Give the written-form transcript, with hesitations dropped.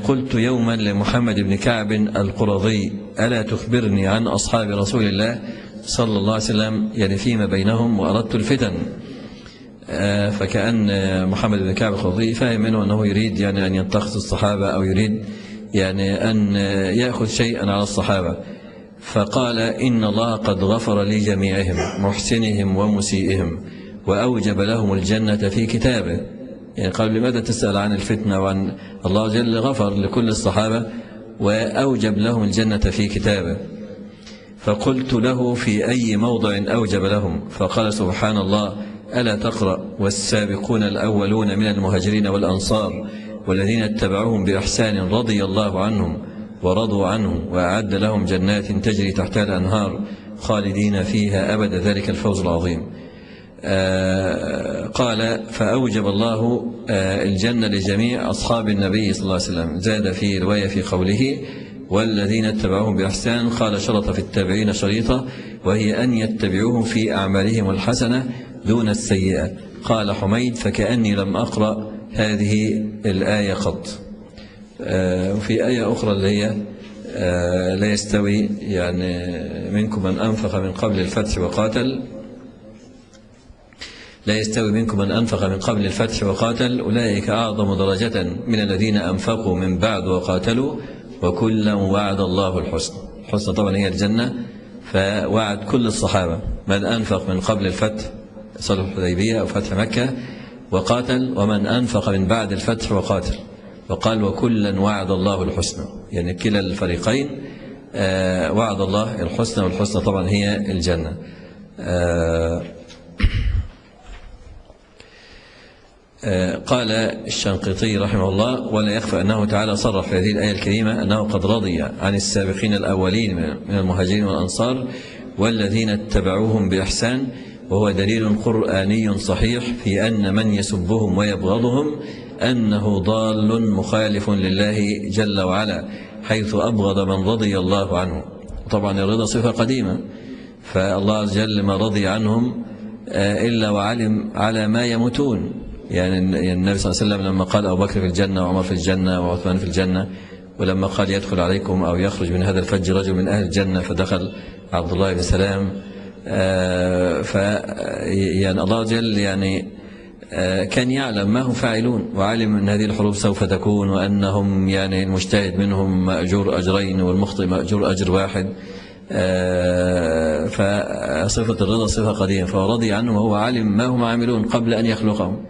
قلت يوما لمحمد بن كعب القرظي: ألا تخبرني عن أصحاب رسول الله صلى الله عليه وسلم، يعني فيما بينهم، وأردت الفتن. فكأن محمد بن كعب القرظي فهم منه أنه يريد يعني أن ينتقص الصحابة، أو يريد يعني أن يأخذ شيئا على الصحابة. فقال: إن الله قد غفر لجميعهم، محسنهم ومسيئهم، وأوجب لهم الجنة في كتابه. يعني قال: لماذا تسأل عن الفتنة؟ وعن الله جل غفر لكل الصحابة وأوجب لهم الجنة في كتابه. فقلت له: في أي موضع أوجب لهم؟ فقال: سبحان الله، ألا تقرأ: والسابقون الأولون من المهاجرين والأنصار والذين اتبعوهم بإحسان رضي الله عنهم ورضوا عنه وأعد لهم جنات تجري تحتها الأنهار خالدين فيها أبدا، ذلك الفوز العظيم. قال: فأوجب الله الجنة لجميع أصحاب النبي صلى الله عليه وسلم. زاد في رواية في قوله: والذين اتبعوهم بإحسان، قال: شرط في التابعين شريطة، وهي أن يتبعوهم في أعمالهم الحسنة دون السيئة. قال حميد: فكأني لم أقرأ هذه الآية قط. وفي آية أخرى اللي هي: لا يستوي يعني منكم من أنفق من قبل الفتح وقاتل، لا يستوي منكم من أنفق من قبل الفتح وقاتل، أولئك أعظم درجة من الذين أنفقوا من بعد وقاتلوا، وكلا وعد الله الحسنى. الحسنى طبعا هي الجنة، فوعد كل الصحابة من أنفق من قبل الفتح صلح الحديبية أو فتح مكة وقاتل، ومن أنفق من بعد الفتح وقاتل، وقال: وكلا وعد الله الحسنى. يعني كلا الفريقين وعد الله الحسنى، والحسنى طبعا هي الجنة. قال الشنقيطي رحمه الله: ولا يخفى أنه تعالى صرح في هذه الآية الكريمة أنه قد رضي عن السابقين الأولين من المهاجرين والأنصار والذين اتبعوهم بإحسان، وهو دليل قرآني صحيح في أن من يسبهم ويبغضهم أنه ضال مخالف لله جل وعلا، حيث أبغض من رضي الله عنه. طبعا الرضا صفة قديمة، فالله جل ما رضي عنهم إلا وعلم على ما يموتون. يعني النبي صلى الله عليه وسلم لما قال: أبو بكر في الجنة، وعمر في الجنة، وعثمان في الجنة، ولما قال: يدخل عليكم أو يخرج من هذا الفج رجل من أهل الجنة، فدخل عبد الله بن سلام. يعني الله جل يعني كان يعلم ما هم فاعلون، وعلم أن هذه الحروب سوف تكون، وأنهم يعني المجتهد منهم مأجور أجرين والمخطئ مأجور أجر واحد. فصفة الرضا صفة قديمة، فرضي عنهم وهو عالم ما هم عاملون قبل أن يخلقهم.